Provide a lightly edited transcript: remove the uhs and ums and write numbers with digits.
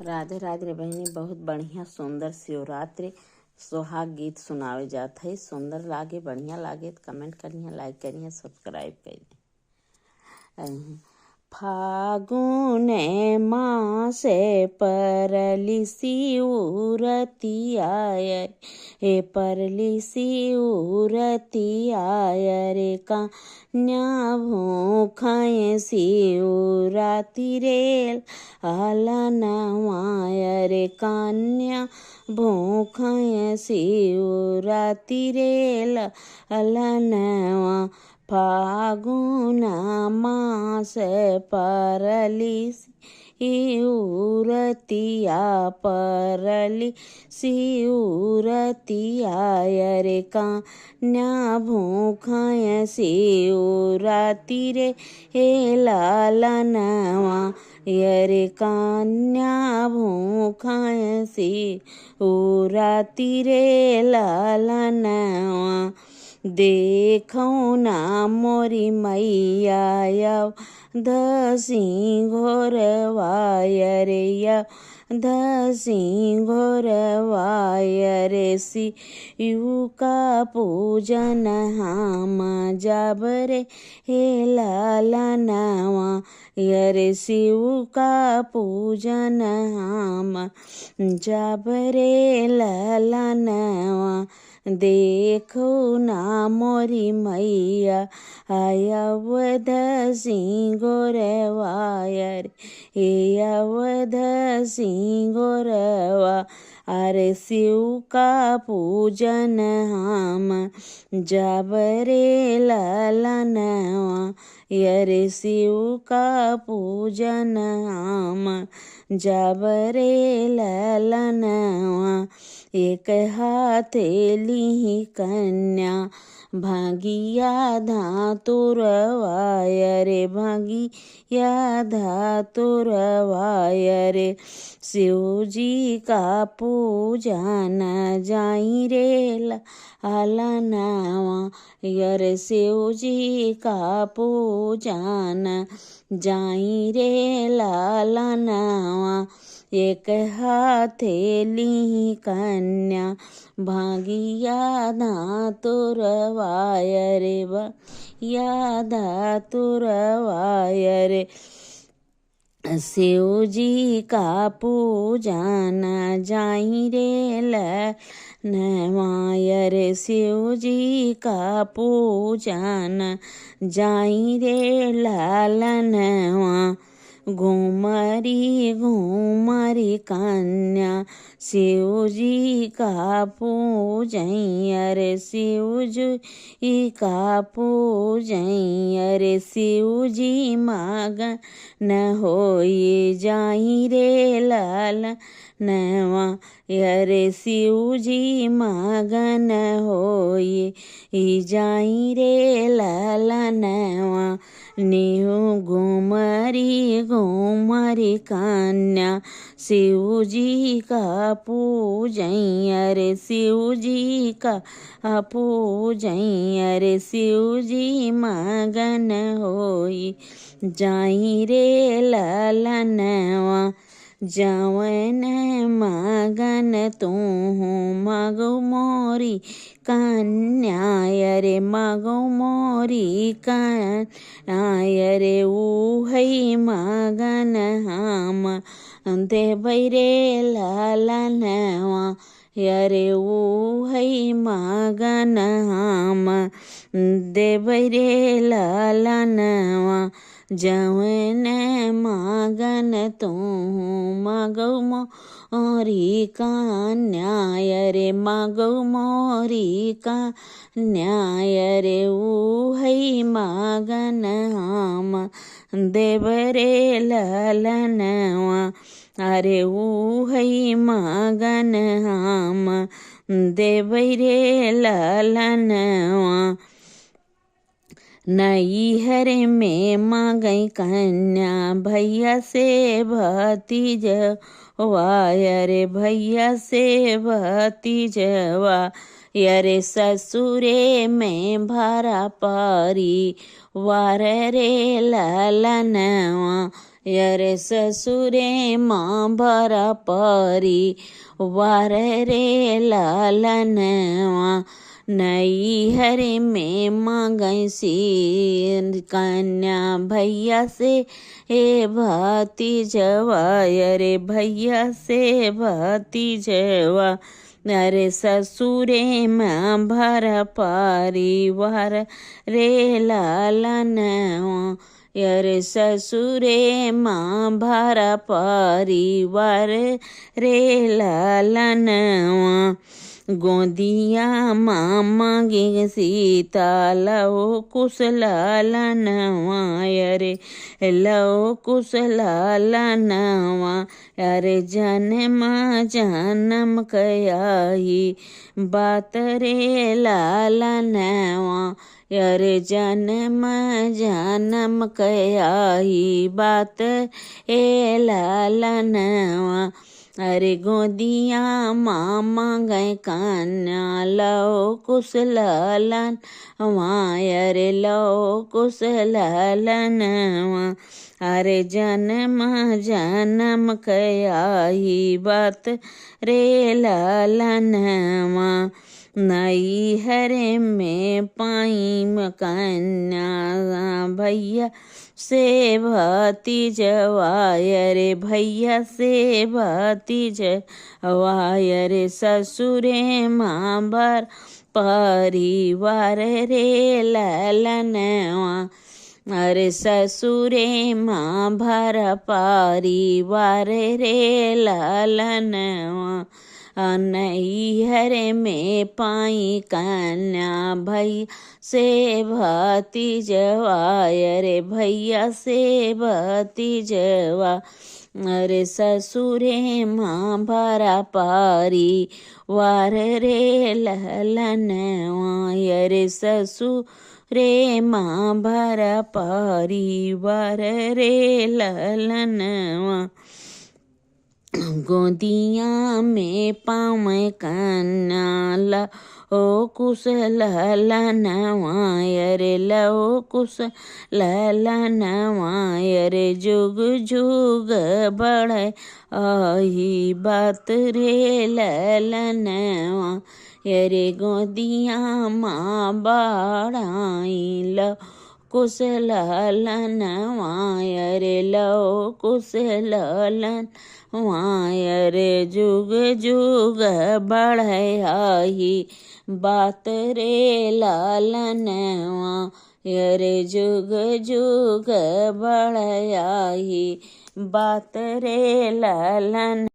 राधे राधे रे बहनी। बहुत बढ़िया सुंदर शिवरात्रि सुहाग गीत सुनावे जात है। सुंदर लागे, बढ़िया लागे तो कमेंट करिए, लाइक करिए, सब्सक्राइब करिए। फागुन मासे परली शिवरती आय, हे परली शिवरती आय रे कन्या भूखाए शिवरात्रि रे आलनवाय रे कन्या भूखाए शिवरात्रि रे आलनवा। फागुन मास परली शिवरतिया परली शिवरतिया रे कन्या भूखाय शिवरात्रि रे हे लालनवा रे कन्या भूखाय शिवरात्रि रे लालनवा। देखो ना मोरी मैया दसी घोरवाय रे दसी घोरवाय रे शिव का पूजन हम जब रे हे लालनवा रे शिव का पूजन हम जब रे लालनवा। देखो ना मोरी मैया अवध सिंगोरवाय हे अवध सिंगोरवा अरे शिव का पूजन हम जब रे लालनवा रे शिव का पूजन हम जब रे लालनवा। एक हाथेली कन्या भागिया धातुरवाय रे भागिया धातुरवाय रे शिव जी का पूजन जाई रे लालनवा रे शिव जी का पूजन जाई रे लालनवा। एक हाथेली कन्या भागिया धातुरवाय रे भागिया धातुरवाय रे शिव जी का पूजन जाई रे लालनवाय रे शिव जी का पूजन जाई रे लालनवा। घुमरी घुमरी कन्या शिव जी का पूजय रे शिव जी का पूजय रे शिव जी मगन होई जाई रे लालनवा रे शिव जी मगन होई जाई रे लालनवा। निहु घुमरी घुमरी कन्या शिव जी का पूजय रे शिव जी का पूजय रे शिव जी मगन होई जाई रे लालनवा। जवन मगन तू मगो मोरी कन्या रे मगो मोरी कन्या रे उहई मगन हम देबै रे लालनवा रे उहई मगन हम देबै रे लालनवा। जवन मगन तू मगो मोरी कन्या रे मगो मोरी कन्या रे उहई मगन हम देव रे लालनवा अरे उहई मगन हम देव रे लालनवा। नैहर में मांगई कन्या भैया से भतीजवा रे भैया से भतीजवा रे ससुरे में भरा पारी वार रे लालनवा यरे ससुरे माँ भरा परी वार रे लालनवा नई हरे में मांगई सी कन्या भैया से हे भाती जवा अरे भैया से भाती जवा अरे ससुरे माँ भर परिवार रे लालनवा अरे ससुरे माँ भर परिवार रे लालनवा गोदिया माँ मांगे सीता लो कुश लालनवा अरे लो कुश लालनवा अरे जन्म कयाही बात रे लालनवा अरे जन्म कयाही बात ए लालनवा अरे गोदिया माँ मांगे कन्या लो कुश लालन अरे लो कुश लालनवा अरे जन्म कयाही बात रे लालनवा नई हरे में पाई कन्या भैया से भाती जवायरे भैया से भाती जवायरे ससुरे माँ भर परिवार रे लालनवा अरे ससुरे माँ भर परिवार रे लालनवा नई हरे में पाई कन्या भैया से भाती जवायरे भैया से भाती जवा अरे ससुरे माँ भरा पारी वार रे ललनवा अरे ससुरे माँ भरा पारी वार रे ललनवा गोदिया में पाँव कन्या लो कुश लालनवा अरे लो कुश लालनवा अरे जुग जुग बढ़े आही बात रे लालनवा अरे गोदिया माँ बाड़ाई लो कुश लालनवा अरे लो कुश लालन अरे जुग जुग बढ़े आही बात रे लालनवा अरे जुग जुग बढ़े आही बात रे लालन